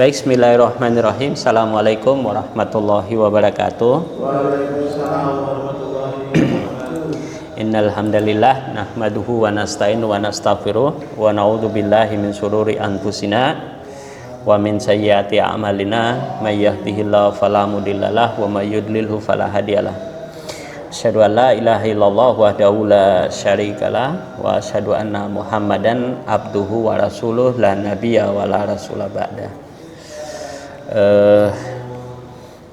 Baik, bismillahirrahmanirrahim. Assalamualaikum warahmatullahi wabarakatuh. Waalaikumsalam warahmatullahi wabarakatuh. Innal hamdalillah nahmaduhu wa nasta'inu wa nastaghfiruh wa na'udzu billahi min syururi anfusina wa min sayyiati a'malina may yahdihillahu fala mudhillalah wa may yudlilhu fala hadiyalah. Asyhadu an la ilaha illallah wahdahu la syarikalah wa asyhadu anna Muhammadan abduhu wa rasuluh la nabiyya wa la rasula ba'da.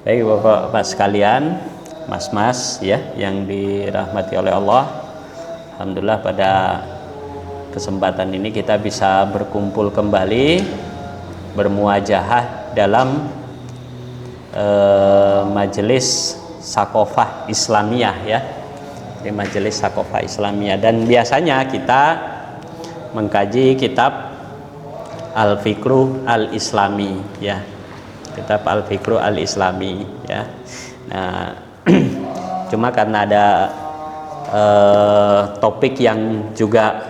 Baik Bapak-bapak sekalian, mas-mas ya yang dirahmati oleh Allah. Alhamdulillah pada kesempatan ini kita bisa berkumpul kembali, bermuajahah dalam majelis Sakofah Islamiyah ya, di majelis Sakofah Islamiyah. Dan biasanya kita mengkaji kitab Al-Fiqru Al-Islami ya, kitab Al-Fiqru Al-Islami ya. Nah, cuma karena ada topik yang juga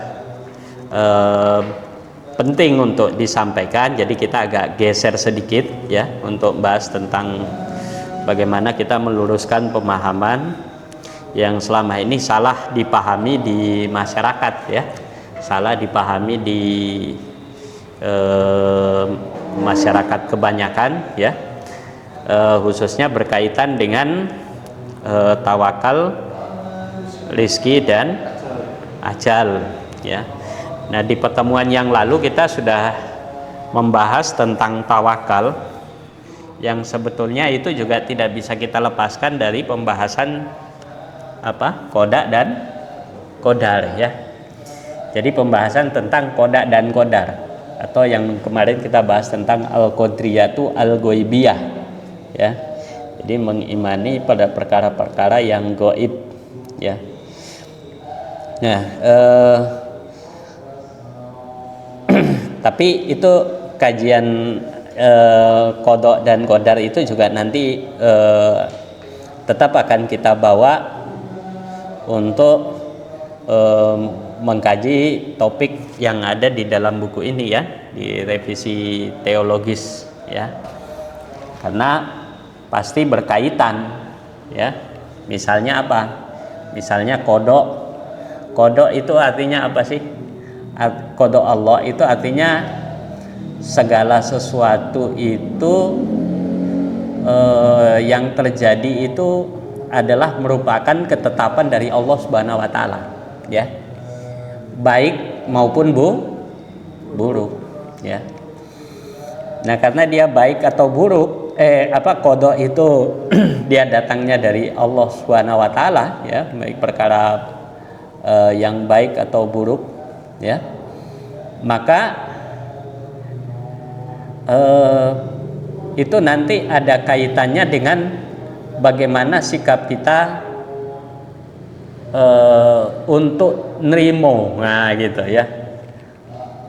penting untuk disampaikan, jadi kita agak geser sedikit ya untuk bahas tentang bagaimana kita meluruskan pemahaman yang selama ini salah dipahami di masyarakat ya, salah dipahami di masyarakat kebanyakan ya, khususnya berkaitan dengan tawakal, rizki dan ajal ya. Nah, di pertemuan yang lalu kita sudah membahas tentang tawakal yang sebetulnya itu juga tidak bisa kita lepaskan dari pembahasan qada dan qadar ya. Jadi pembahasan tentang qada dan qadar, atau yang kemarin kita bahas tentang al-qadriyatu al-ghaibiyah ya. Jadi mengimani pada perkara-perkara yang gaib ya. Nah, tapi itu kajian qada dan qadar itu juga nanti tetap akan kita bawa untuk mengkaji topik yang ada di dalam buku ini ya, di revisi teologis ya, karena pasti berkaitan ya. Misalnya apa? Misalnya kodok itu artinya apa sih? Kodok Allah itu artinya segala sesuatu itu yang terjadi itu adalah merupakan ketetapan dari Allah Subhanahu wa taala ya, baik maupun buruk ya. Nah, karena dia baik atau buruk, qada itu dia datangnya dari Allah Subhanahu wa taala ya, baik perkara yang baik atau buruk ya, maka itu nanti ada kaitannya dengan bagaimana sikap kita untuk nerimo, nah gitu ya.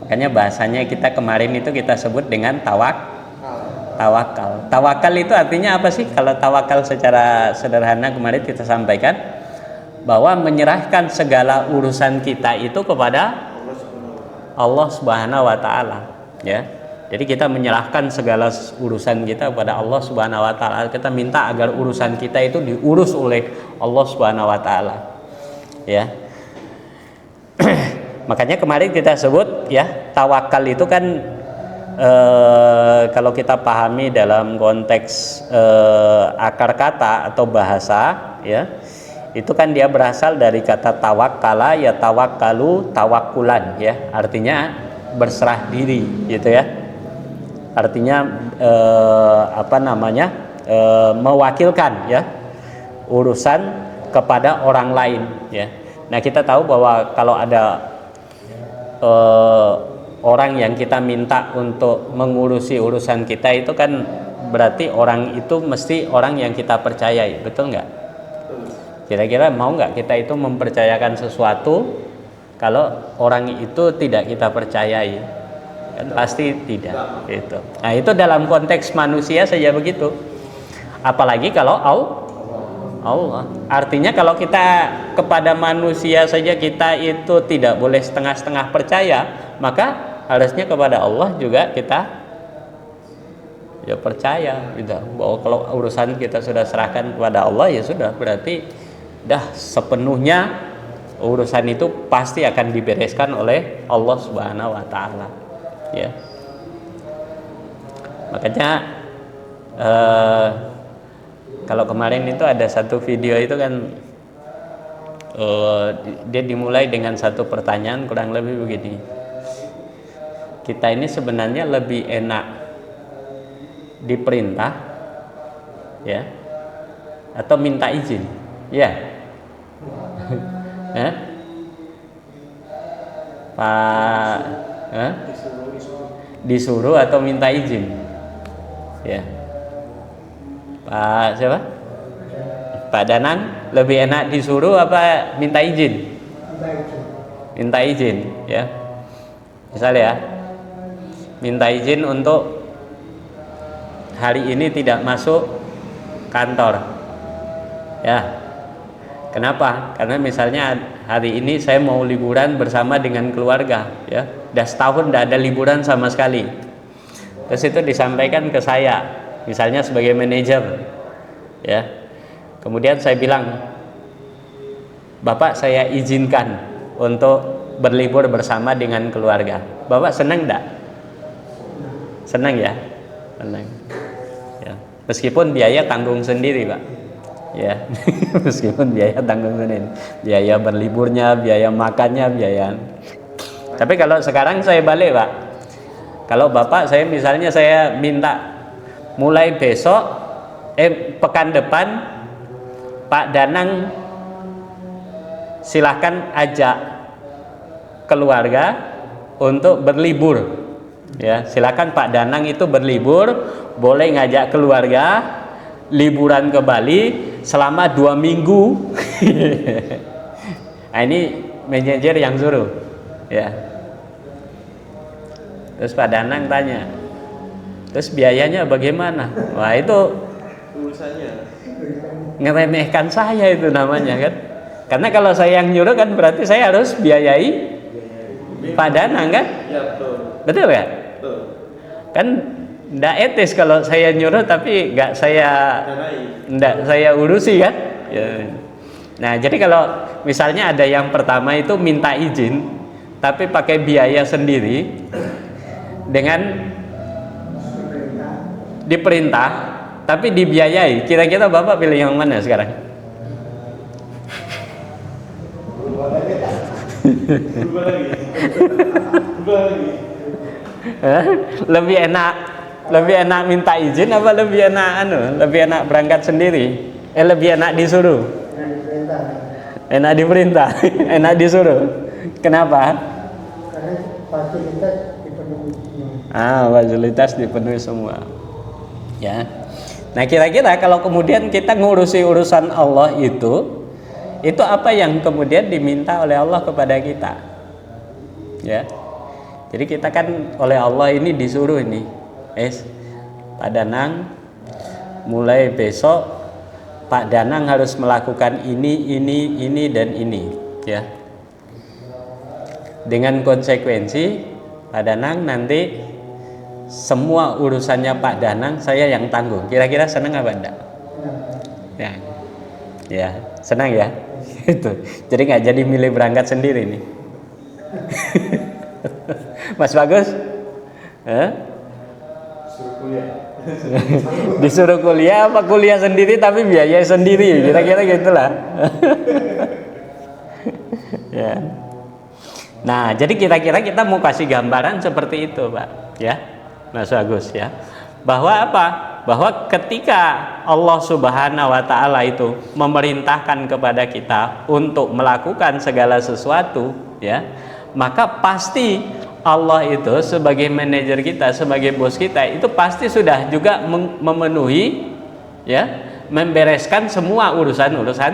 Makanya bahasanya kita kemarin itu kita sebut dengan tawakal. Tawakal itu artinya apa sih? Kalau tawakal secara sederhana kemarin kita sampaikan bahwa menyerahkan segala urusan kita itu kepada Allah Subhanahu wa taala ya. Jadi kita menyerahkan segala urusan kita kepada Allah Subhanahu wa taala. Kita minta agar urusan kita itu diurus oleh Allah Subhanahu wa taala. Ya. Makanya kemarin kita sebut ya, tawakal itu kan kalau kita pahami dalam konteks akar kata atau bahasa ya, itu kan dia berasal dari kata tawakkala ya, tawakkalu tawakkulan ya, artinya berserah diri gitu ya. Artinya mewakilkan ya urusan kepada orang lain ya. Nah, kita tahu bahwa kalau ada orang yang kita minta untuk mengurusi urusan kita itu kan berarti orang itu mesti orang yang kita percayai, betul nggak? Kira-kira mau nggak kita itu mempercayakan sesuatu kalau orang itu tidak kita percayai? Kan pasti tidak gitu. Nah, itu dalam konteks manusia saja begitu, apalagi kalau Allah. Artinya kalau kita kepada manusia saja kita itu tidak boleh setengah-setengah percaya, maka harusnya kepada Allah juga kita ya percaya gitu bahwa kalau urusan kita sudah serahkan kepada Allah ya sudah, berarti dah sepenuhnya urusan itu pasti akan dibereskan oleh Allah Subhanahu wa taala. Ya. Makanya kalau kemarin itu ada satu video itu kan dia dimulai dengan satu pertanyaan kurang lebih begini. Kita ini sebenarnya lebih enak diperintah ya atau minta izin? Ya. Pak disuruh atau minta izin? Ya. Pak siapa? Pak Danang lebih enak disuruh apa minta izin? Minta izin ya. Misalnya ya, minta izin untuk hari ini tidak masuk kantor. Ya. Kenapa? Karena misalnya hari ini saya mau liburan bersama dengan keluarga, ya. Udah setahun tidak ada liburan sama sekali. Terus itu disampaikan ke saya, misalnya sebagai manajer, ya. Kemudian saya bilang, Bapak saya izinkan untuk berlibur bersama dengan keluarga. Bapak senang enggak? Senang ya? Senang. Ya. Meskipun biaya tanggung sendiri, Pak. Ya, meskipun biaya tanggung sendiri. Biaya berliburnya, biaya makannya, biaya. Tapi kalau sekarang saya balik, Pak. Kalau Bapak saya misalnya saya minta mulai besok pekan depan Pak Danang silahkan ajak keluarga untuk berlibur. Ya, silakan Pak Danang itu berlibur, boleh ngajak keluarga liburan ke Bali selama 2 minggu. Nah, ini manajer yang suruh, ya. Terus Pak Danang tanya, terus biayanya bagaimana? Wah, itu urusannya ngeremehkan saya itu namanya kan. Karena kalau saya yang nyuruh kan berarti saya harus biayai Pak Danang kan? ya betul. Betul ya? Betul. Kan nggak etis kalau saya nyuruh tapi nggak saya urusi kan? Ya. Nah, jadi kalau misalnya ada yang pertama itu minta izin tapi pakai biaya sendiri dengan diperintah tapi dibiayai, kira-kira Bapak pilih yang mana sekarang? Berubah lagi. Lebih enak minta izin apa lebih enak berangkat sendiri? Lebih enak disuruh? Enak diperintah, enak disuruh. Kenapa? Karena fasilitas dipenuhi semua. Fasilitas dipenuhi semua. Ya. Nah, kira-kira kalau kemudian kita ngurusi urusan Allah itu apa yang kemudian diminta oleh Allah kepada kita? Ya. Jadi kita kan oleh Allah ini disuruh ini, Pak Danang, mulai besok Pak Danang harus melakukan ini dan ini, ya. Dengan konsekuensi Pak Danang nanti semua urusannya Pak Danang saya yang tanggung. Kira-kira senang apa enggak? Ya, senang ya. Itu. Jadi nggak jadi milih berangkat sendiri nih. Mas Bagus? Suruh kuliah. Disuruh kuliah apa kuliah sendiri tapi biaya sendiri, kira-kira gitulah. Ya. Nah, jadi kira-kira kita mau kasih gambaran seperti itu, Pak, ya, Mas Bagus ya. Bahwa apa? Bahwa ketika Allah Subhanahu wa taala itu memerintahkan kepada kita untuk melakukan segala sesuatu, ya, maka pasti Allah itu sebagai manajer kita, sebagai bos kita itu pasti sudah juga memenuhi, ya, membereskan semua urusan-urusan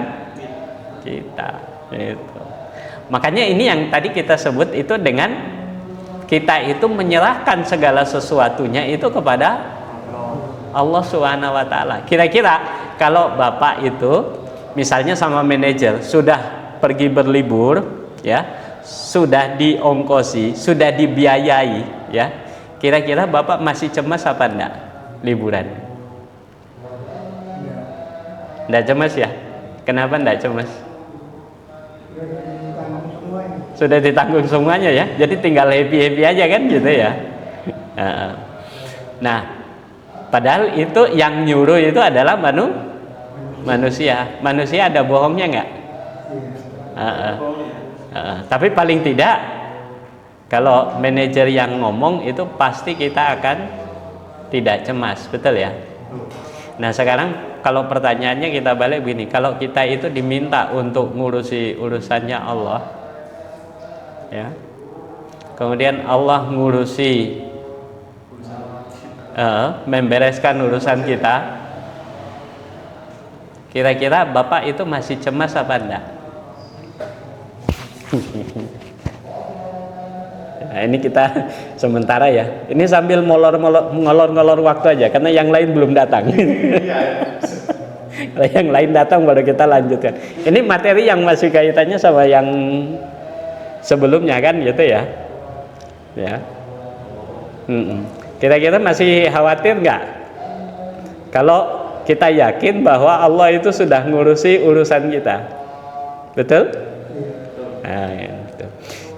kita. Itu. Makanya ini yang tadi kita sebut itu dengan kita itu menyerahkan segala sesuatunya itu kepada Allah Subhanahu wa taala. Kira-kira kalau Bapak itu misalnya sama manajer sudah pergi berlibur, ya, sudah diongkosi, sudah dibiayai, ya. Kira-kira Bapak masih cemas apa enggak? liburan? Nggak cemas ya? Kenapa nggak cemas? Sudah ditanggung semuanya ya, jadi tinggal happy aja kan gitu ya. Nah, padahal itu yang nyuruh itu adalah manusia. Manusia ada bohongnya nggak? Tapi paling tidak kalau manajer yang ngomong itu pasti kita akan tidak cemas, betul ya? Nah sekarang kalau pertanyaannya kita balik begini, kalau kita itu diminta untuk ngurusi urusannya Allah, ya, kemudian Allah ngurusi membereskan urusan kita, kira-kira Bapak itu masih cemas apa enggak? Nah, ini kita sementara ya. Ini sambil ngolor-ngolor waktu aja karena yang lain belum datang. Kalau yang lain datang baru kita lanjutkan. Ini materi yang masih kaitannya sama yang sebelumnya kan gitu ya. Ya. Kira-kira masih khawatir nggak? Kalau kita yakin bahwa Allah itu sudah ngurusi urusan kita. Betul? Nah, gitu.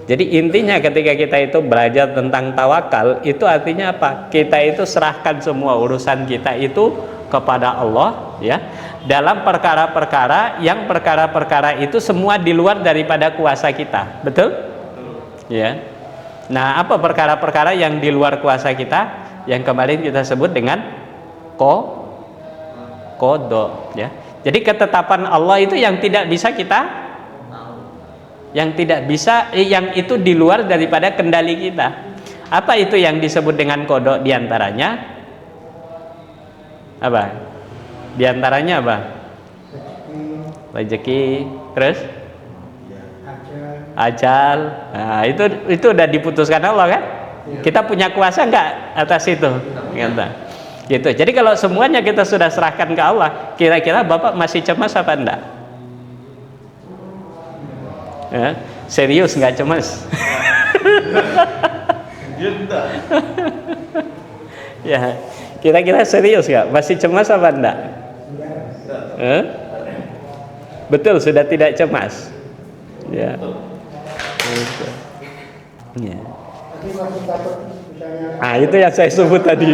Jadi intinya ketika kita itu belajar tentang tawakal, itu artinya apa? Kita itu serahkan semua urusan kita itu kepada Allah, ya. Dalam perkara-perkara yang perkara-perkara itu semua di luar daripada kuasa kita, betul? Ya. Nah, apa perkara-perkara yang di luar kuasa kita? Yang kemarin kita sebut dengan qada, ya. Jadi ketetapan Allah itu yang tidak bisa kita, yang itu di luar daripada kendali kita. Apa itu yang disebut dengan qada diantaranya? Apa? Diantaranya apa? Rezeki, terus ajal. Nah, itu udah diputuskan Allah kan? Kita punya kuasa nggak atas itu? Gitu. Jadi kalau semuanya kita sudah serahkan ke Allah, kira-kira Bapak masih cemas apa enggak? Ya, serius nggak cemas? Ya, kira-kira serius nggak? Masih cemas apa enggak? Betul, sudah tidak cemas. Ya. Ya. Ah, itu yang saya sebut tadi.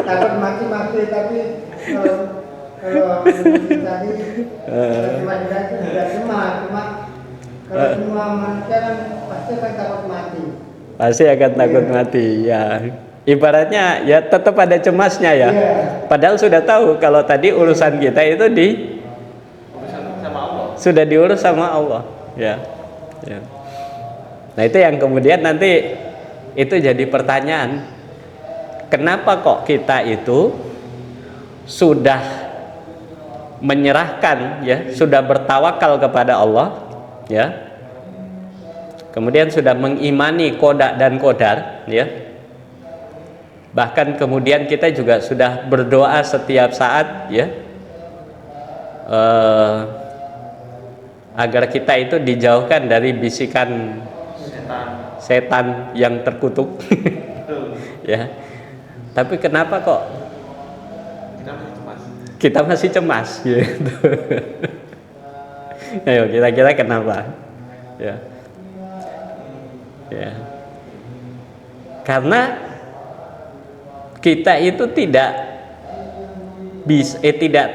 Takut mati tapi kalau tadi cuma tidak cuma kalau semua manusia kan pasti akan takut mati. Pasti akan takut mati, ya. Ibaratnya ya tetap ada cemasnya ya. Padahal sudah tahu kalau tadi urusan kita itu sama Allah. Sudah diurus sama Allah, ya. Ya. Nah itu yang kemudian nanti itu jadi pertanyaan. Kenapa kok kita itu sudah menyerahkan, ya, sudah bertawakal kepada Allah, ya, kemudian sudah mengimani qada dan qadar, ya, bahkan kemudian kita juga sudah berdoa setiap saat, ya, agar kita itu dijauhkan dari bisikan setan yang terkutuk. Ya, tapi kenapa kok kita masih cemas gitu? Ayo kira-kira kenapa? Ya. Ya. Karena kita itu tidak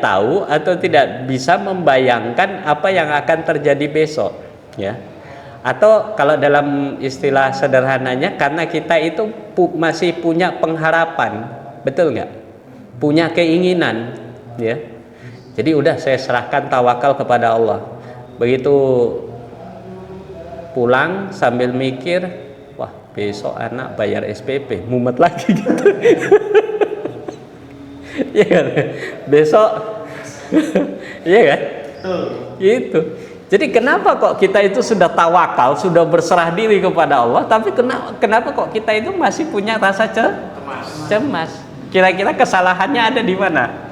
tahu atau tidak bisa membayangkan apa yang akan terjadi besok, ya. Atau kalau dalam istilah sederhananya, karena kita itu masih punya pengharapan, betul nggak? Punya keinginan, ya. Jadi udah saya serahkan tawakal kepada Allah. Begitu pulang sambil mikir, wah besok anak bayar SPP, mumet lagi gitu. Iya kan? Besok, iya kan? Gitu. Jadi kenapa kok kita itu sudah tawakal, sudah berserah diri kepada Allah, tapi kenapa kok kita itu masih punya rasa cemas? Kira-kira kesalahannya ada di mana?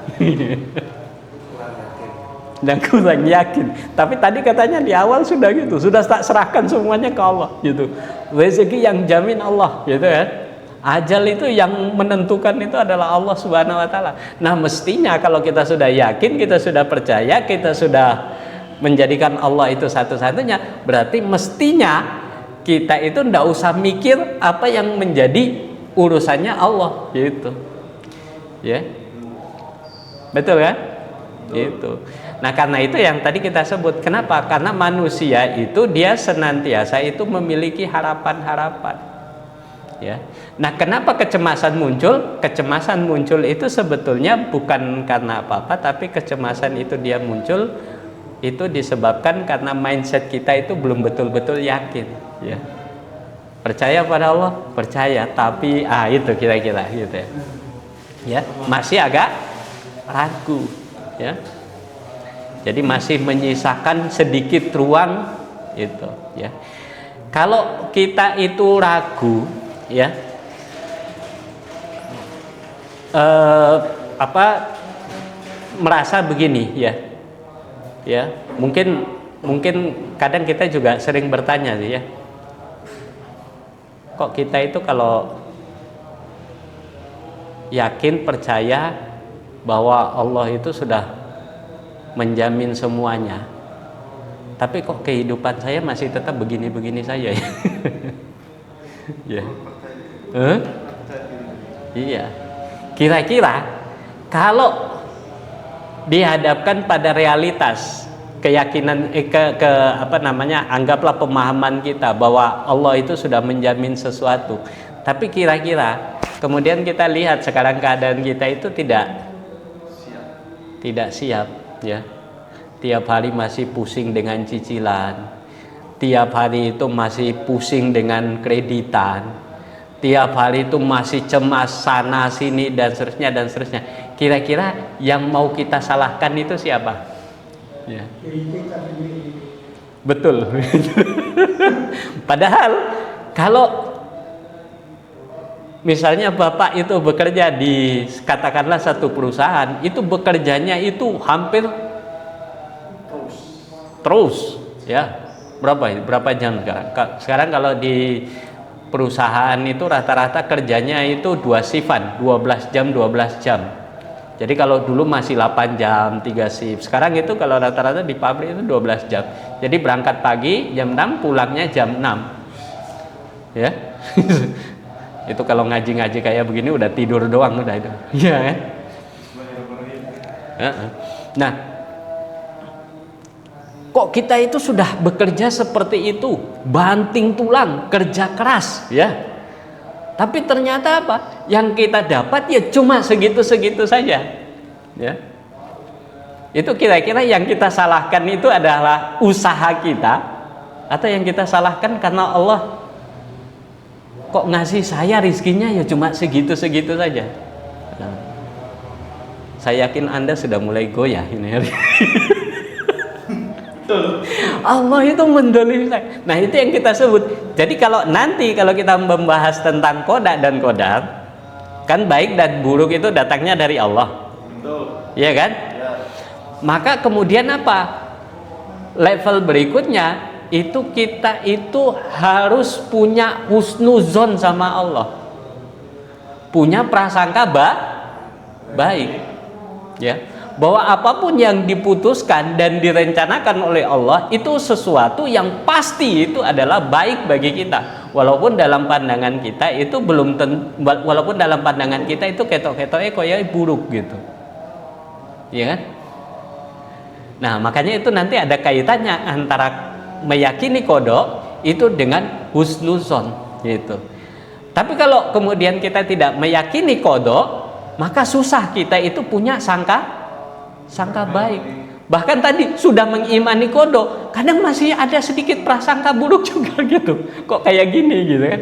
Dan kurang yakin. Tapi tadi katanya di awal sudah gitu, sudah tak serahkan semuanya ke Allah gitu. Rezeki yang jamin Allah, gitu kan? Ajal itu yang menentukan itu adalah Allah Subhanahu wa taala. Nah, mestinya kalau kita sudah yakin, kita sudah percaya, kita sudah menjadikan Allah itu satu-satunya, berarti mestinya kita itu ndak usah mikir apa yang menjadi urusannya Allah gitu. Ya. Betul kan? Gitu. Nah, karena itu yang tadi kita sebut, kenapa? Karena manusia itu dia senantiasa itu memiliki harapan-harapan. Ya. Nah, kenapa kecemasan muncul? Kecemasan muncul itu sebetulnya bukan karena apa-apa, tapi kecemasan itu dia muncul itu disebabkan karena mindset kita itu belum betul-betul yakin. Ya. Percaya pada Allah, percaya, tapi itu kira-kira gitu ya. Ya, masih agak ragu, ya. Jadi masih menyisakan sedikit ruang itu, ya. Kalau kita itu ragu, ya, merasa begini, ya, ya, mungkin kadang kita juga sering bertanya sih, ya, kok kita itu kalau yakin percaya bahwa Allah itu sudah menjamin semuanya, tapi kok kehidupan saya masih tetap begini-begini saja, ya. Ya. Iya. Kira-kira kalau dihadapkan pada realitas keyakinan anggaplah pemahaman kita bahwa Allah itu sudah menjamin sesuatu, tapi kira-kira kemudian kita lihat sekarang keadaan kita itu tidak siap, ya. Tiap hari masih pusing dengan cicilan, tiap hari itu masih pusing dengan kreditan, tiap hari itu masih cemas sana sini dan seterusnya dan seterusnya. Kira-kira yang mau kita salahkan itu siapa? Ya. Betul. Padahal kalau misalnya Bapak itu bekerja di katakanlah satu perusahaan, itu bekerjanya itu hampir terus, ya. Berapa jam sekarang? Sekarang kalau di perusahaan itu rata-rata kerjanya itu 2 shiftan, 12 jam. Jadi kalau dulu masih 8 jam, 3 shift. Sekarang itu kalau rata-rata di pabrik itu 12 jam. Jadi berangkat pagi jam 6, pulangnya jam 6. Ya. Itu kalau ngaji-ngaji kayak begini udah tidur doang udah itu. Iya kan? Nah, kok kita itu sudah bekerja seperti itu, banting tulang, kerja keras, ya. Tapi ternyata apa? Yang kita dapat ya cuma segitu-segitu saja, ya. Itu kira-kira yang kita salahkan itu adalah usaha kita, atau yang kita salahkan karena Allah kok ngasih saya rizkinya ya cuma segitu-segitu saja. Nah, saya yakin Anda sudah mulai goyah ini hari. Allah itu mendolimi saya. Nah, itu yang kita sebut. Jadi kalau kita membahas tentang qada dan qadar, kan baik dan buruk itu datangnya dari Allah. Betul. Iya kan? Ya. Maka kemudian apa? Level berikutnya itu kita itu harus punya husnuzon sama Allah. Punya prasangka baik. Ya. Bahwa apapun yang diputuskan dan direncanakan oleh Allah itu sesuatu yang pasti itu adalah baik bagi kita, walaupun dalam pandangan kita itu walaupun dalam pandangan kita itu ketok-ketoknya kayak buruk gitu, ya kan? Nah, makanya itu nanti ada kaitannya antara meyakini qada itu dengan husnuzon gitu. Tapi kalau kemudian kita tidak meyakini qada, maka susah kita itu punya sangka baik. Bahkan tadi sudah mengimani qada, kadang masih ada sedikit prasangka buruk juga gitu. Kok kayak gini gitu kan?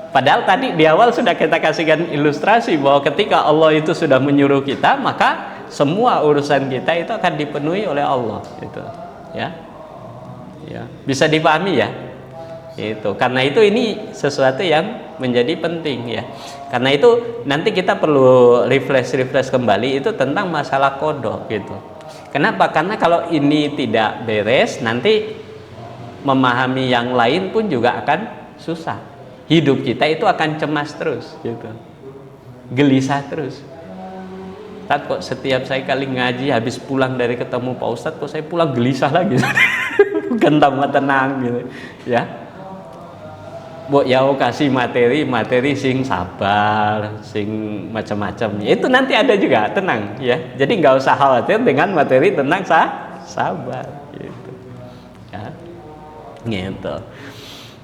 Padahal tadi di awal sudah kita kasihkan ilustrasi bahwa ketika Allah itu sudah menyuruh kita, maka semua urusan kita itu akan dipenuhi oleh Allah gitu. Ya. Ya, bisa dipahami ya? Itu. Karena itu ini sesuatu yang menjadi penting ya. Karena itu nanti kita perlu refresh kembali itu tentang masalah qada gitu. Kenapa? Karena kalau ini tidak beres, nanti memahami yang lain pun juga akan susah. hidup kita itu akan cemas terus gitu, gelisah terus. Ustaz, kok setiap saya kali ngaji habis pulang dari ketemu Pak Ustadz kok saya pulang gelisah lagi. Bukan tambah tenang gitu ya. Mbok yau kasih materi sing sabar, sing macam-macam. Itu nanti ada juga, tenang ya. Jadi nggak usah khawatir dengan materi tentang sabar gitu. Ya. Gitu.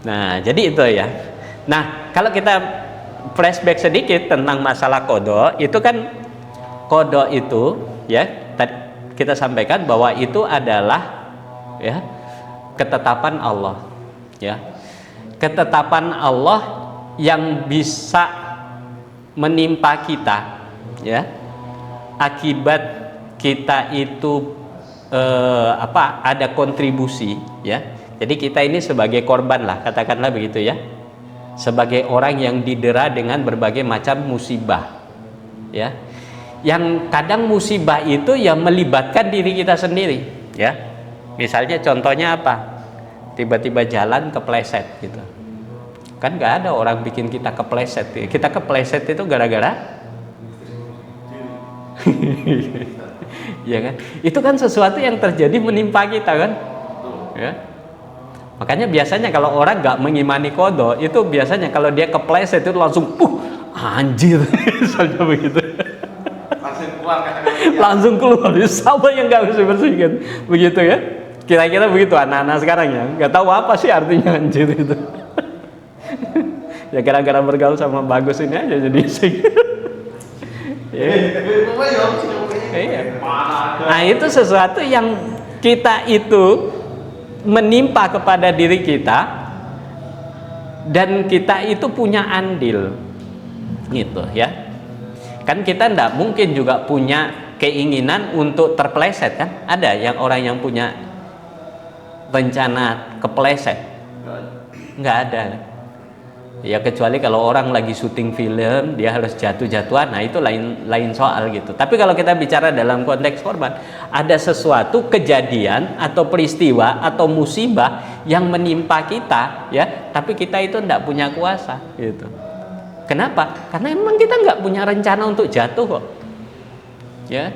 Nah, jadi itu ya. Nah, kalau kita flashback sedikit tentang masalah qada, itu kan qada itu ya, tadi kita sampaikan bahwa itu adalah ya ketetapan Allah ya. Ketetapan Allah yang bisa menimpa kita ya akibat kita itu ada kontribusi ya. Jadi kita ini sebagai korban lah, katakanlah begitu ya, sebagai orang yang didera dengan berbagai macam musibah ya, yang kadang musibah itu yang melibatkan diri kita sendiri ya. Misalnya contohnya apa, tiba-tiba jalan kepleset gitu kan, nggak ada orang bikin kita kepleset. Kita kepleset itu gara-gara ya kan, itu kan sesuatu yang terjadi menimpa kita kan ya. Makanya biasanya kalau orang nggak mengimani qada itu biasanya kalau dia kepleset itu langsung anjir misalnya begitu, langsung keluar sama yang nggak bisa bersihkan begitu ya. Kira-kira begitu anak-anak sekarang ya, nggak tahu apa sih artinya anjir itu. Ya gara-gara bergaul sama Bagus ini aja jadi sing. Nah itu sesuatu yang kita itu menimpa kepada diri kita dan kita itu punya andil gitu ya. Kan kita ndak mungkin juga punya keinginan untuk terpleset kan. Ada yang orang yang punya rencana kepleset? Nggak ada ya, kecuali kalau orang lagi syuting film dia harus jatuh-jatuhan, nah itu lain soal gitu. Tapi kalau kita bicara dalam konteks korban, ada sesuatu kejadian atau peristiwa atau musibah yang menimpa kita ya, tapi kita itu nggak punya kuasa gitu. Kenapa? Karena memang kita nggak punya rencana untuk jatuh kok ya.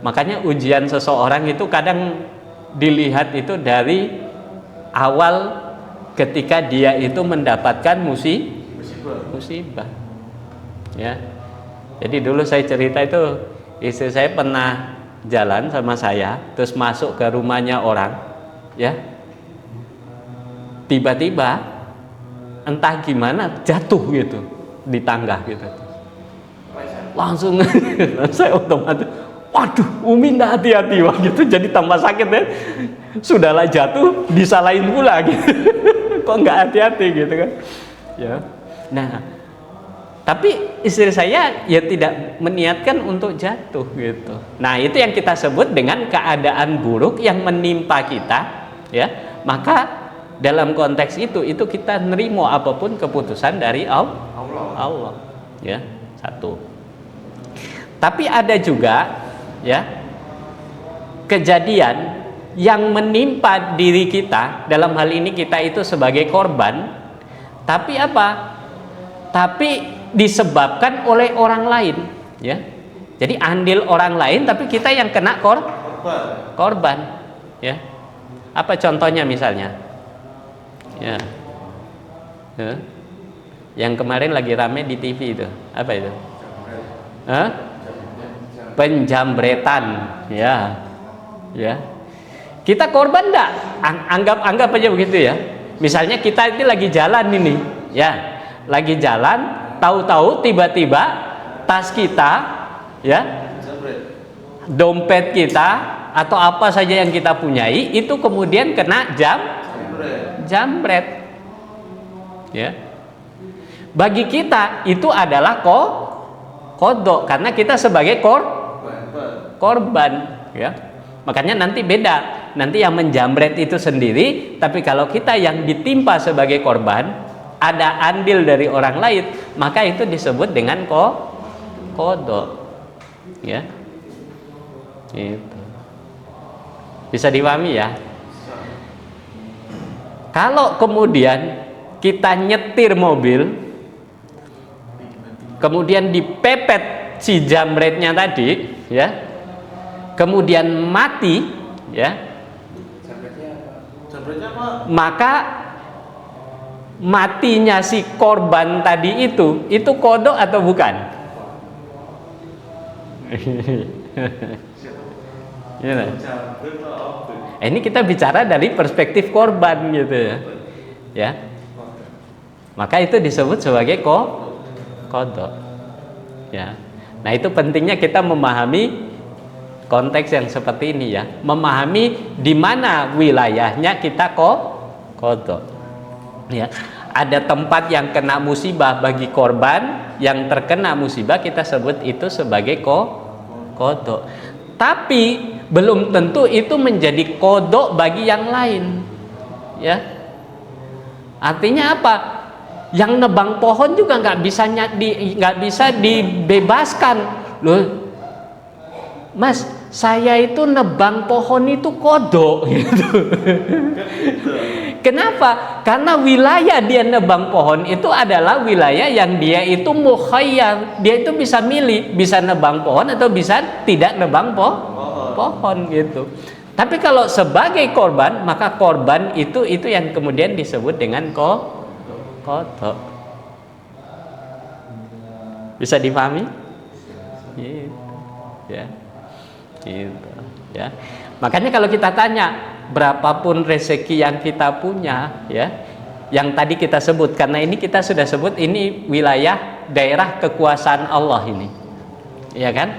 Makanya ujian seseorang itu kadang dilihat itu dari awal ketika dia itu mendapatkan musibah ya. Jadi dulu saya cerita itu, istri saya pernah jalan sama saya terus masuk ke rumahnya orang ya, tiba-tiba entah gimana jatuh gitu di tangga gitu, langsung saya otomatis waduh Umi nggak hati-hati wah gitu, jadi tambah sakit ya. Sudahlah jatuh disalahin pula gitu. Kok nggak hati-hati gitu kan ya. Nah tapi istri saya ya tidak meniatkan untuk jatuh gitu. Nah itu yang kita sebut dengan keadaan buruk yang menimpa kita ya. Maka dalam konteks itu kita nerimo apapun keputusan dari Allah ya. Satu. Tapi ada juga ya kejadian yang menimpa diri kita, dalam hal ini kita itu sebagai korban, tapi apa? Tapi disebabkan oleh orang lain ya. Jadi andil orang lain tapi kita yang kena korban ya. Apa contohnya misalnya ya. Yang kemarin lagi rame di TV itu apa itu? Penjambretan ya. Kita korban enggak? Anggap aja begitu ya. Misalnya kita ini lagi jalan ini ya, lagi jalan, tahu-tahu tiba-tiba tas kita ya, dompet kita atau apa saja yang kita punyai itu kemudian kena jambret ya. Bagi kita itu adalah kodok karena kita sebagai korban ya. Makanya nanti beda, nanti yang menjambret itu sendiri, tapi kalau kita yang ditimpa sebagai korban ada andil dari orang lain, maka itu disebut dengan kodok ya. Itu bisa dipahami ya. Kalau kemudian kita nyetir mobil, kemudian dipepet si jamretnya tadi, ya, kemudian mati, ya, Jamretnya apa? maka matinya si korban tadi itu kodok atau bukan? Ya, Jambret atau apa? ini kita bicara dari perspektif korban gitu ya, ya. Maka itu disebut sebagai kodok, ya. Nah itu pentingnya kita memahami konteks yang seperti ini ya, memahami di mana wilayahnya kita kodok, ya. Ada tempat yang kena musibah bagi korban, yang terkena musibah kita sebut itu sebagai kodok. Tapi belum tentu itu menjadi kodok bagi yang lain, ya. Artinya apa? Yang nebang pohon juga nggak bisa dibebaskan loh, Mas, saya itu nebang pohon itu kodok gitu. Kenapa? Karena wilayah dia nebang pohon itu adalah wilayah yang dia itu mukhayyar, dia itu bisa milih, bisa nebang pohon atau bisa tidak nebang pohon gitu. Tapi kalau sebagai korban, maka korban itu yang kemudian disebut dengan kodok. Bisa dipahami? Gitu. Ya. Gitu. Ya. Makanya kalau kita tanya berapapun rezeki yang kita punya, ya, yang tadi kita sebut, karena ini kita sudah sebut ini wilayah daerah kekuasaan Allah ini, ya kan?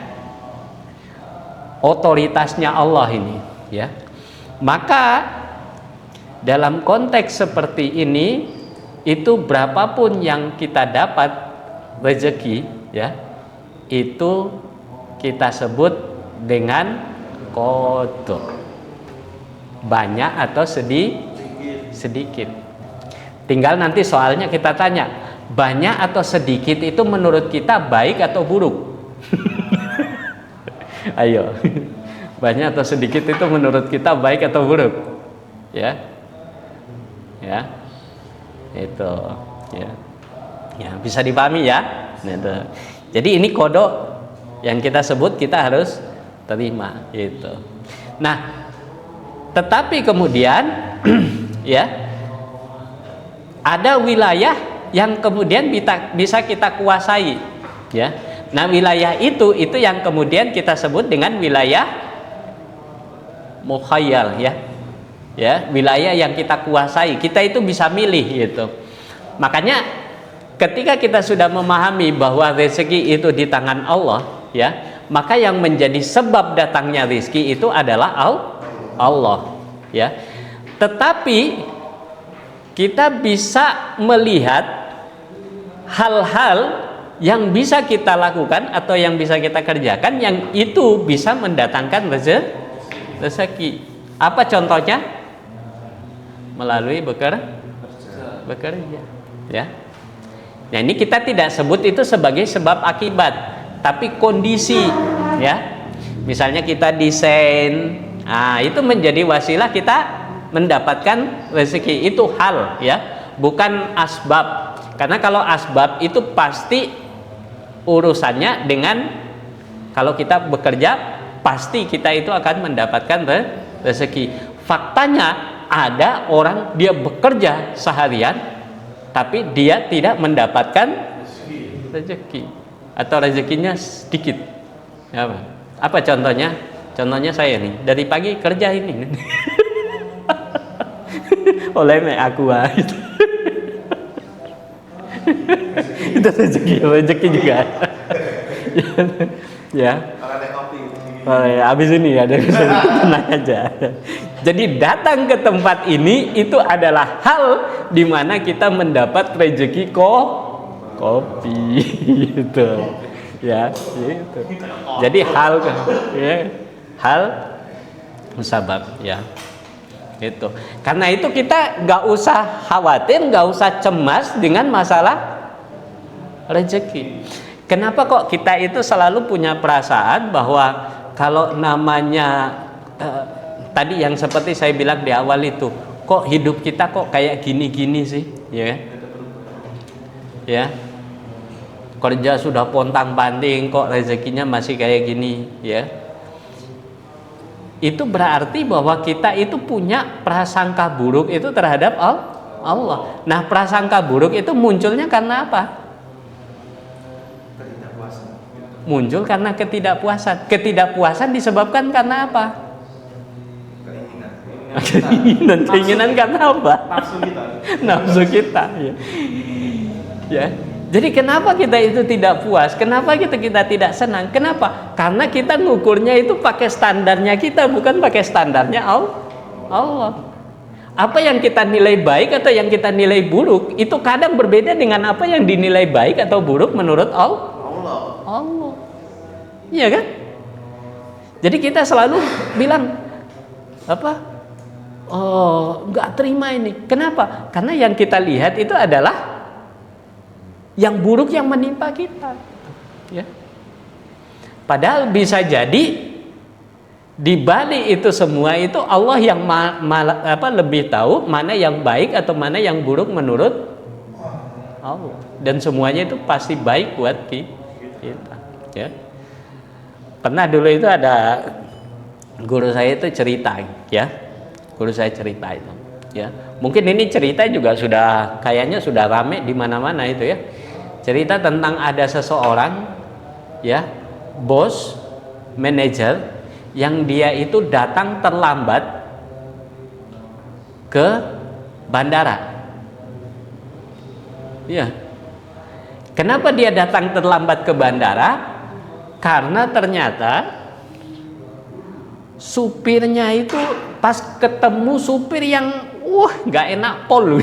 Otoritasnya Allah ini, ya. Maka dalam konteks seperti ini, itu berapapun yang kita dapat rezeki, ya, itu kita sebut dengan kodok. Banyak atau sedikit. Tinggal nanti soalnya kita tanya, banyak atau sedikit itu menurut kita baik atau buruk? Ayo, banyak atau sedikit itu menurut kita baik atau buruk? Ya, ya, itu, ya, ya bisa dipahami ya. Gitu. Jadi ini kodok yang kita sebut kita harus terima, gitu. Nah, tetapi kemudian ya ada wilayah yang kemudian bisa kita kuasai, ya. Nah wilayah itu yang kemudian kita sebut dengan wilayah mukhayyal, ya, ya, wilayah yang kita kuasai, kita itu bisa milih gitu. Makanya ketika kita sudah memahami bahwa rezeki itu di tangan Allah, ya, maka yang menjadi sebab datangnya rezeki itu adalah Allah, ya. Tetapi kita bisa melihat hal-hal yang bisa kita lakukan atau yang bisa kita kerjakan yang itu bisa mendatangkan rezeki. Apa contohnya? Melalui bekerja, ya. Nah, ini kita tidak sebut itu sebagai sebab akibat, tapi kondisi, ya. Misalnya kita desain, nah, itu menjadi wasilah kita mendapatkan rezeki. Itu hal, ya, bukan asbab. Karena kalau asbab itu pasti urusannya dengan, kalau kita bekerja pasti kita itu akan mendapatkan rezeki. Faktanya ada orang dia bekerja seharian tapi dia tidak mendapatkan rezeki atau rezekinya sedikit. Apa contohnya? Contohnya saya nih, dari pagi kerja ini. Oleh aku itu. Itu rezeki juga. Ya. Oh, ya, habis ini ya, tenang aja. Jadi datang ke tempat ini itu adalah hal di mana kita mendapat rezeki kopi gitu. Ya, gitu. Jadi hal, ya, hal musabab, ya. Gitu. Karena itu kita nggak usah khawatir, nggak usah cemas dengan masalah rezeki. Kenapa kok kita itu selalu punya perasaan bahwa kalau namanya tadi yang seperti saya bilang di awal itu, kok hidup kita kok kayak gini-gini sih, ya kan? Ya, kerja sudah pontang-panting, kok rezekinya masih kayak gini, ya. Itu berarti bahwa kita itu punya prasangka buruk itu terhadap Allah. Nah, prasangka buruk itu munculnya karena apa? Muncul karena ketidakpuasan. Ketidakpuasan disebabkan karena apa? Keinginan karena apa? Nafsu kita. Ya. Jadi kenapa kita itu tidak puas? Kenapa kita tidak senang? Kenapa? Karena kita ngukurnya itu pakai standarnya kita, bukan pakai standarnya Allah. Apa yang kita nilai baik atau yang kita nilai buruk itu kadang berbeda dengan apa yang dinilai baik atau buruk menurut Allah. Iya kan? Jadi kita selalu bilang apa? Oh, nggak terima ini. Kenapa? Karena yang kita lihat itu adalah yang buruk yang menimpa kita, ya. Padahal bisa jadi di balik itu semua itu Allah yang lebih tahu mana yang baik atau mana yang buruk menurut Allah, dan semuanya itu pasti baik buat kita, ya. Pernah dulu itu ada guru saya itu cerita, ya. Guru saya cerita itu, ya. Mungkin ini cerita juga sudah kayaknya sudah rame di mana-mana itu, ya. Cerita tentang ada seseorang, ya, bos, manajer yang dia itu datang terlambat ke bandara. Ya. Kenapa dia datang terlambat ke bandara? Karena ternyata supirnya itu pas ketemu supir yang nggak enak pol.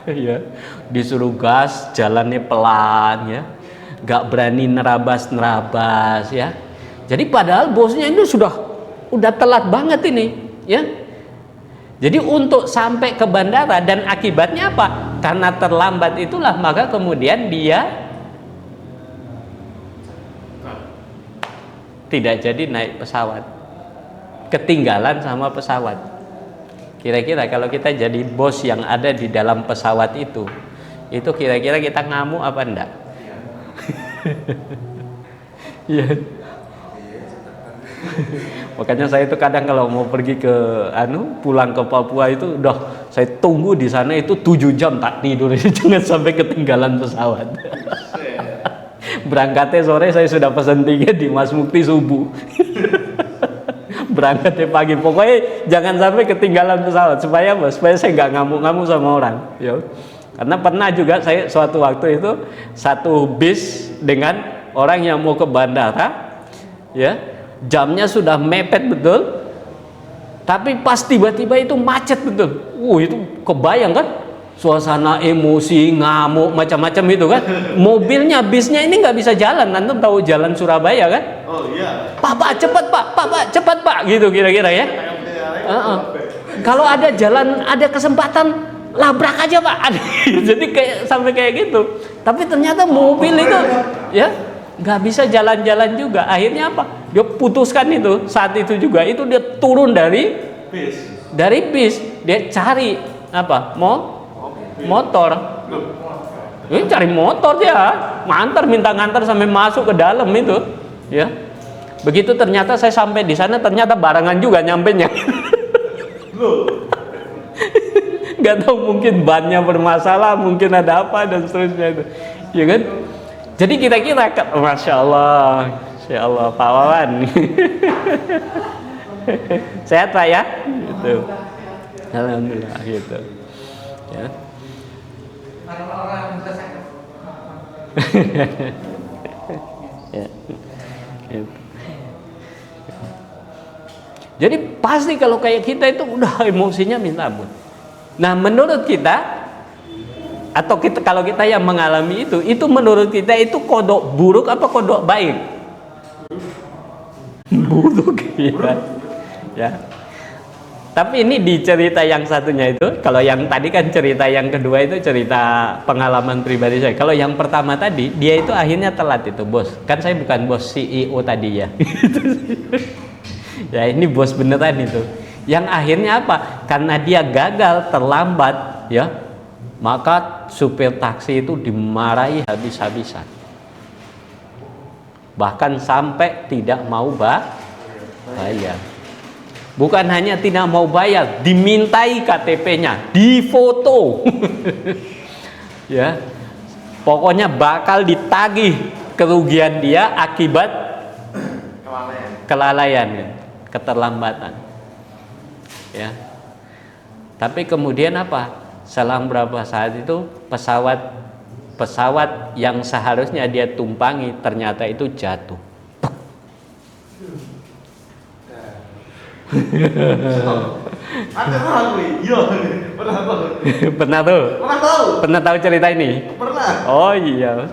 Ya, disuruh gas, jalannya pelan, ya, nggak berani nerabas, ya. Jadi padahal bosnya ini udah telat banget ini, ya. Jadi untuk sampai ke bandara, dan akibatnya apa? Karena terlambat itulah maka kemudian dia tidak jadi naik pesawat, ketinggalan sama pesawat. Kira-kira kalau kita jadi bos yang ada di dalam pesawat itu kira-kira kita ngamuk apa enggak? Iya. Makanya saya itu kadang kalau mau pergi ke pulang ke Papua itu udah saya tunggu di sana itu 7 jam tak tidur, jangan sampai ketinggalan pesawat. Berangkatnya sore saya sudah pesan tiket di Mas Mukti subuh. Berangkatnya pagi, pokoknya jangan sampai ketinggalan pesawat supaya saya nggak ngamuk-ngamuk sama orang, ya. Karena pernah juga saya suatu waktu itu satu bis dengan orang yang mau ke bandara, ya, jamnya sudah mepet betul, tapi pas tiba-tiba itu macet betul. Itu kebayang kan? Suasana emosi, ngamuk, macam-macam itu kan. Mobilnya, bisnya ini nggak bisa jalan. Antum tahu jalan Surabaya kan? Oh iya. Pak, cepat pak, gitu kira-kira, ya. Kalau ada jalan, ada kesempatan, labrak aja pak. Jadi sampai kayak gitu. Tapi ternyata mobil itu, ya, nggak bisa jalan-jalan juga. Akhirnya apa? Dia putuskan itu saat itu juga. Itu dia turun dari bis. Dia cari apa? Motor. Ini cari motor dia, minta ngantar sampai masuk ke dalam itu, ya. Begitu ternyata saya sampai di sana, ternyata barengan juga nyampenya. Gak tahu, mungkin bannya bermasalah, mungkin ada apa dan seterusnya itu, ya kan? Jadi kira-kira, masya Allah Pak Wawan. Sehat Pak ya? Gitu. Alhamdulillah gitu. Ya. Ya. Jadi pasti kalau kayak kita itu udah emosinya minta ampun. Nah, menurut kita atau kalau kita yang mengalami itu menurut kita itu kodok buruk apa kodok baik? Buruk, ya. Tapi ini di cerita yang satunya itu, kalau yang tadi kan cerita yang kedua itu cerita pengalaman pribadi saya. Kalau yang pertama tadi, dia itu akhirnya telat itu, bos. Kan saya bukan bos CEO tadi ya. Ya ini bos beneran itu. Yang akhirnya apa? Karena dia gagal, terlambat, ya, maka supir taksi itu dimarahi habis-habisan. Bahkan sampai tidak mau bayar. Bukan hanya tidak mau bayar, dimintai KTP-nya, difoto. Ya. Pokoknya bakal ditagih kerugian dia akibat kelalaian, ya, keterlambatan. Ya. Tapi kemudian apa? Selang berapa saat itu pesawat yang seharusnya dia tumpangi ternyata itu jatuh. Pernah tahu cerita ini? Pernah. Oh iya,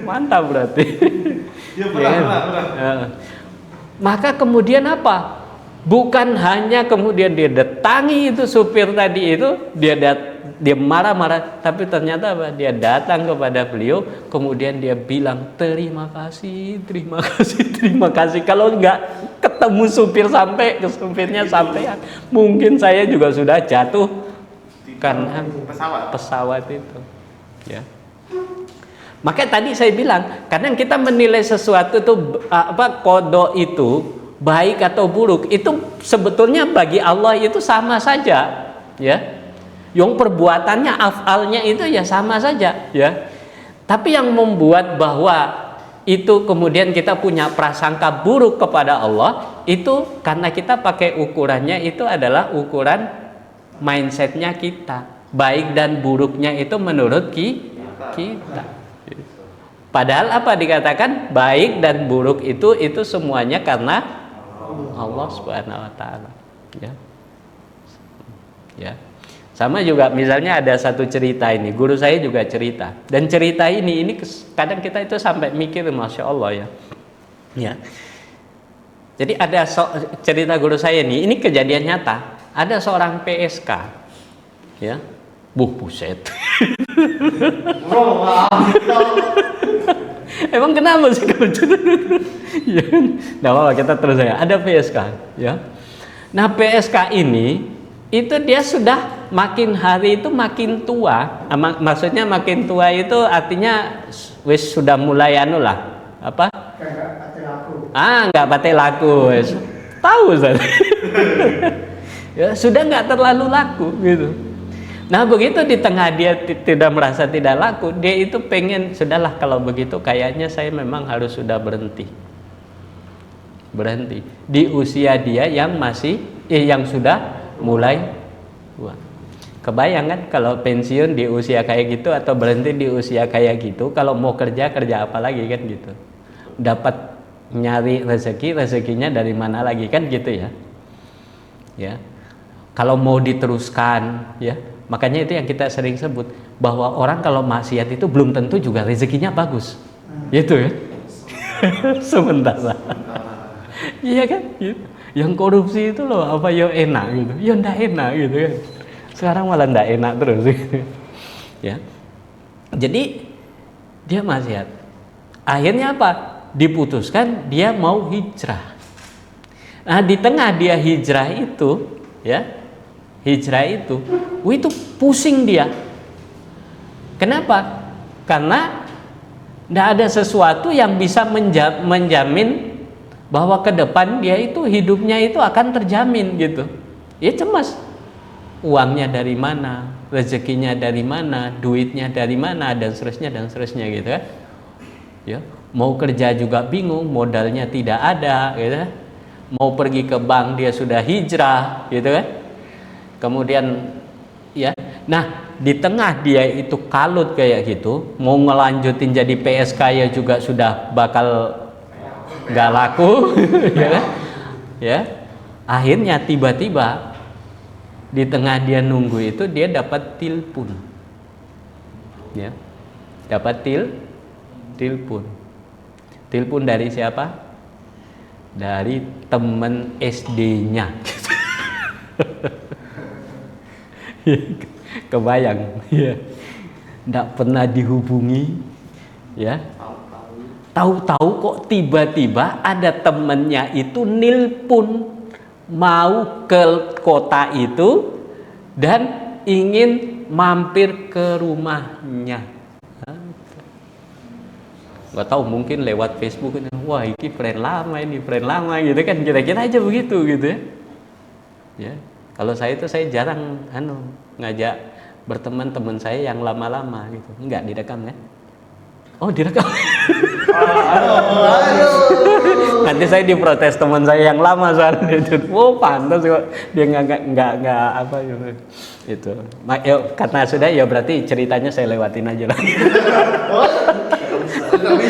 mantap berarti. Ya, pernah. Maka kemudian apa? Bukan hanya kemudian dia datangi itu supir tadi itu, dia marah-marah, tapi ternyata apa? Dia datang kepada beliau, kemudian dia bilang terima kasih. Kalau enggak ketemu supir sampai ke supirnya sampai, mungkin saya juga sudah jatuh karena pesawat itu. Ya. Maka tadi saya bilang, kadang kita menilai sesuatu itu kodok itu baik atau buruk, itu sebetulnya bagi Allah itu sama saja, ya. Yang perbuatannya, afalnya itu ya sama saja, ya. Tapi yang membuat bahwa itu kemudian kita punya prasangka buruk kepada Allah itu karena kita pakai ukurannya itu adalah ukuran mindsetnya kita. Baik dan buruknya itu menurut kita. Padahal apa dikatakan baik dan buruk itu semuanya karena Allah Subhanahu wa taala. Ya. Ya. Sama juga misalnya ada satu cerita ini, guru saya juga cerita. Dan cerita ini kadang kita itu sampai mikir Masya Allah, ya. Ya. Jadi ada cerita guru saya ini kejadian nyata. Ada seorang PSK. Ya. Buset. Emang kenapa sih kalau ya, nggak apa-apa, kita terus aja. Ada PSK, ya. Nah PSK ini itu dia sudah makin hari itu makin tua. Maksudnya makin tua itu artinya wis sudah mulai apa? Nggak pate laku, wis. Tahu Ustaz. Ya, sudah nggak terlalu laku gitu. Nah begitu di tengah dia tidak merasa tidak laku, dia itu pengen sudahlah kalau begitu kayaknya saya memang harus sudah berhenti di usia dia yang yang sudah mulai tua. Kebayang kan kalau pensiun di usia kayak gitu atau berhenti di usia kayak gitu, kalau mau kerja apa lagi kan gitu, dapat nyari rezekinya dari mana lagi kan gitu, ya. Ya, kalau mau diteruskan, ya. Makanya itu yang kita sering sebut bahwa orang kalau maksiat itu belum tentu juga rezekinya bagus, gitu ya. Sementara, iya kan? Gitu. Yang korupsi itu loh apa ya enak gitu, ya ndak enak gitu kan. Sekarang malah ndak enak terus, gitu. Ya. Jadi dia maksiat. Akhirnya apa? Diputuskan dia mau hijrah. Nah di tengah dia hijrah itu, ya. Hijrah itu pusing dia. Kenapa? Karena tidak ada sesuatu yang bisa menjamin bahwa ke depan dia itu hidupnya itu akan terjamin gitu. Ya cemas. Uangnya dari mana, rezekinya dari mana, duitnya dari mana, dan seterusnya gitu kan. Ya, mau kerja juga bingung, modalnya tidak ada gitu kan. Mau pergi ke bank dia sudah hijrah gitu kan. Kemudian ya, nah di tengah dia itu kalut kayak gitu, mau ngelanjutin jadi PSK ya juga sudah bakal nggak laku, ya kan? Ya, akhirnya tiba-tiba di tengah dia nunggu itu dia dapat telepon, ya, dapat telepon dari siapa? Dari teman SD-nya. Kebayang, ya, nggak pernah dihubungi, ya, tahu-tahu kok tiba-tiba ada temennya itu nilpun mau ke kota itu dan ingin mampir ke rumahnya. Nggak tahu, mungkin lewat Facebook, wah ini friend lama gitu kan, kira-kira aja begitu gitu ya. Ya, kalau saya jarang ngajak berteman teman saya yang lama-lama gitu. Enggak direkam kan? Oh, direkam. Nanti saya diprotes teman saya yang lama soalnya itu. Oh, pantas kok dia nggak apa gitu. Itu. Karena sudah ya berarti ceritanya saya lewatin aja lah.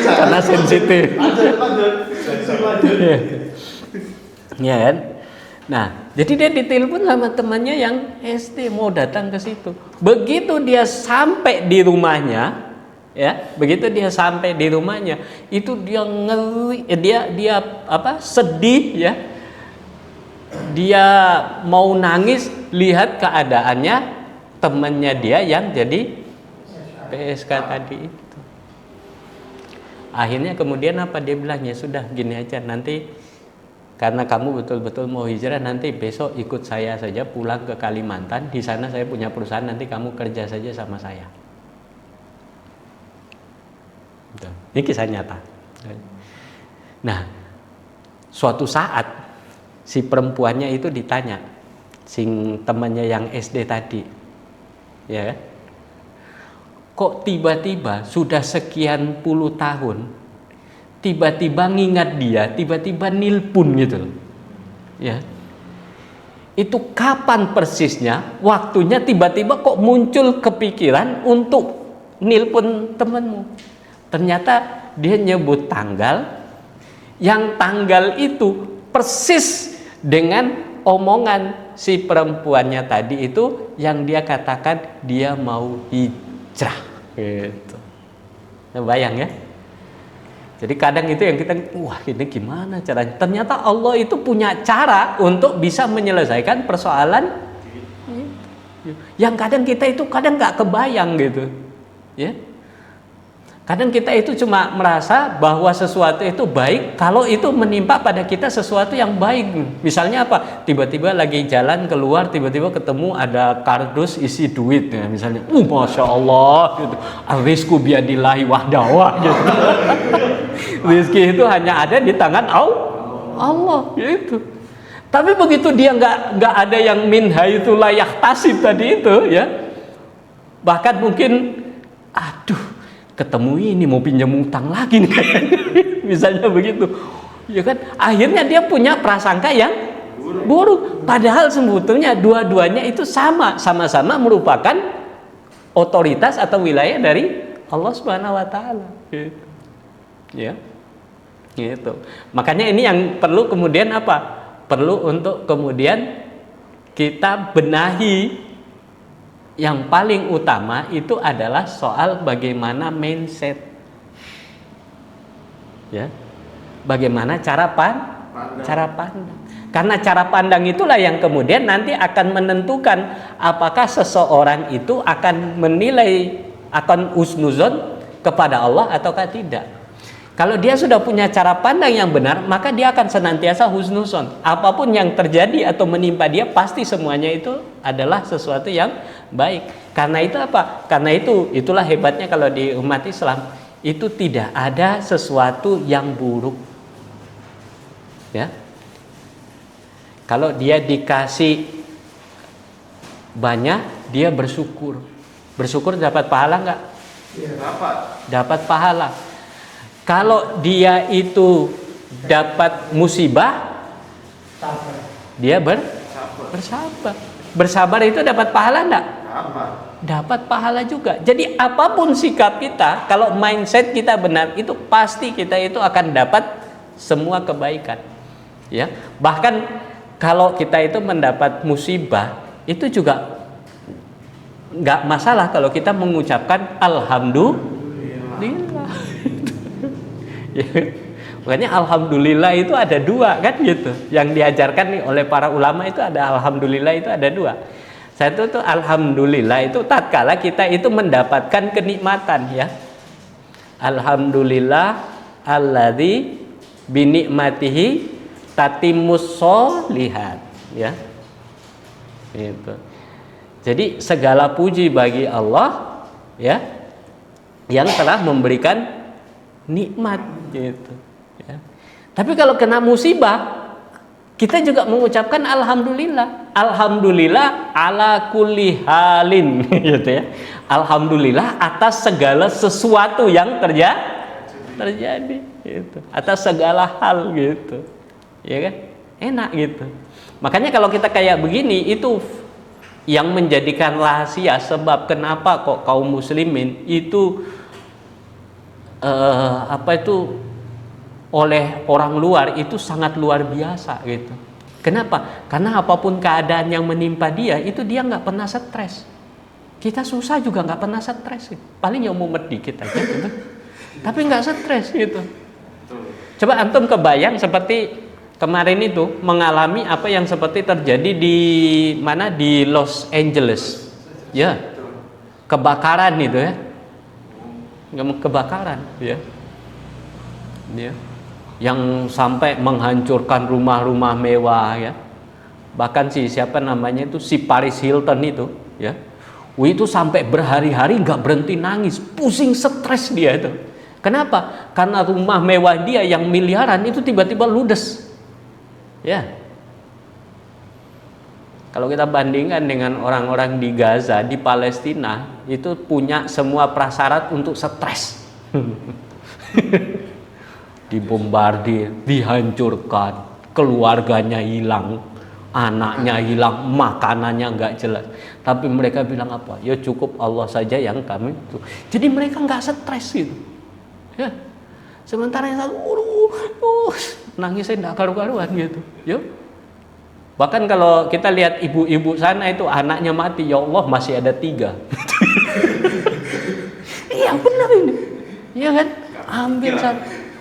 Karena sensitif. Ya kan? Nah, jadi dia ditelepon sama temannya yang SD mau datang ke situ. Begitu dia sampai di rumahnya, itu dia ngeri, dia sedih ya. Dia mau nangis lihat keadaannya temannya dia yang jadi PSK tadi itu. Akhirnya kemudian apa dia bilang, ya sudah gini aja, nanti karena kamu betul-betul mau hijrah, nanti besok ikut saya saja pulang ke Kalimantan. Di sana saya punya perusahaan, nanti kamu kerja saja sama saya. Ini kisah nyata. Nah, suatu saat si perempuannya itu ditanya, sing temannya yang SD tadi, ya, kok tiba-tiba sudah sekian puluh tahun, tiba-tiba ngingat dia, tiba-tiba nilpun gitu loh. Ya. Itu kapan persisnya waktunya tiba-tiba kok muncul kepikiran untuk nilpun temanmu? Ternyata dia nyebut tanggal, yang tanggal itu persis dengan omongan si perempuannya tadi itu, yang dia katakan dia mau hijrah gitu. Nah, bayang ya. Jadi kadang itu yang kita, wah ini gimana caranya? Ternyata Allah itu punya cara untuk bisa menyelesaikan persoalan yang kadang kita itu kadang nggak kebayang gitu, ya. Kadang kita itu cuma merasa bahwa sesuatu itu baik kalau itu menimpa pada kita sesuatu yang baik. Misalnya apa? Tiba-tiba lagi jalan keluar, tiba-tiba ketemu ada kardus isi duit ya, misalnya. Masya Allah gitu. Rizku biadillahi wahdawa gitu. Rizki itu hanya ada di tangan Allah gitu. Tapi begitu dia nggak ada yang min haitsu la yahtasib tadi itu ya. Bahkan mungkin ketemu ini mau pinjam utang lagi nih misalnya begitu ya kan, akhirnya dia punya prasangka yang buruk, padahal sebetulnya dua-duanya itu sama-sama merupakan otoritas atau wilayah dari Allah Subhanahu wa taala gitu. Ya gitu, makanya ini yang perlu kemudian perlu untuk kemudian kita benahi. Yang paling utama itu adalah soal bagaimana mindset, ya, bagaimana cara pandang. Karena cara pandang itulah yang kemudian nanti akan menentukan apakah seseorang itu akan menilai, akan husnuzon kepada Allah ataukah tidak. Kalau dia sudah punya cara pandang yang benar, maka dia akan senantiasa husnuzon. Apapun yang terjadi atau menimpa dia, pasti semuanya itu adalah sesuatu yang baik. Karena itu apa? Karena itulah hebatnya kalau di umat Islam, itu tidak ada sesuatu yang buruk. Ya. Kalau dia dikasih banyak, dia bersyukur. Bersyukur dapat pahala enggak? Ya, dapat pahala. Kalau dia itu dapat musibah, dia bersabar. Bersabar itu dapat pahala enggak? Dapat pahala juga. Jadi apapun sikap kita, kalau mindset kita benar, itu pasti kita itu akan dapat semua kebaikan. Ya, bahkan kalau kita itu mendapat musibah, itu juga enggak masalah kalau kita mengucapkan alhamdulillah. Ya. Makanya alhamdulillah itu ada dua kan gitu. Yang diajarkan nih oleh para ulama itu ada alhamdulillah itu ada dua. Satu itu alhamdulillah itu tatkala kita itu mendapatkan kenikmatan ya. Alhamdulillah alladzi bi ni'matihi tatimmus sholihat, ya. Gitu. Jadi segala puji bagi Allah, ya, yang telah memberikan nikmat, gitu. Ya. Tapi kalau kena musibah, kita juga mengucapkan alhamdulillah. Alhamdulillah ala kulli halin, gitu ya. Alhamdulillah atas segala sesuatu yang terjadi, gitu. Atas segala hal, gitu. Ya kan? Enak, gitu. Makanya kalau kita kayak begini, itu yang menjadikan rahasia sebab kenapa kok kaum muslimin itu oleh orang luar itu sangat luar biasa, gitu. Kenapa? Karena apapun keadaan yang menimpa dia, itu dia nggak pernah stres. Kita susah juga nggak pernah stres, gitu. Paling yang mumet dikit aja, gitu. Tapi nggak stres, gitu. Coba antum kebayang seperti kemarin itu mengalami apa yang seperti terjadi di mana, di Los Angeles, ya, kebakaran itu, ya, kebakaran, ya, yang sampai menghancurkan rumah-rumah mewah, ya, bahkan siapa namanya itu, si Paris Hilton itu, ya, itu sampai berhari-hari nggak berhenti nangis, pusing, stres dia itu. Kenapa? Karena rumah mewah dia yang miliaran itu tiba-tiba ludes. Ya, kalau kita bandingkan dengan orang-orang di Gaza, di Palestina, itu punya semua prasyarat untuk stres. Dibombardir, dihancurkan, keluarganya hilang, anaknya hilang, makanannya nggak jelas. Tapi mereka bilang apa? Ya cukup Allah saja yang kami itu. Jadi mereka nggak stres, gitu. Ya. Sementara yang satu, nangisnya nggak karu-karuan, gitu. Ya. Bahkan kalau kita lihat ibu-ibu sana itu anaknya mati, ya Allah masih ada 3. Iya benar ini, iya kan? Hampir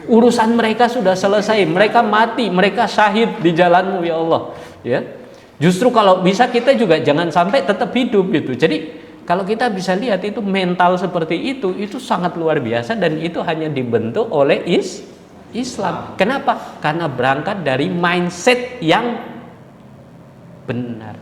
urusan mereka sudah selesai, mereka mati, mereka syahid di jalanmu, ya Allah. Ya. Justru kalau bisa kita juga jangan sampai tetap hidup, gitu. Jadi kalau kita bisa lihat itu mental seperti itu sangat luar biasa, dan itu hanya dibentuk oleh Islam. Kenapa? Karena berangkat dari mindset yang benar.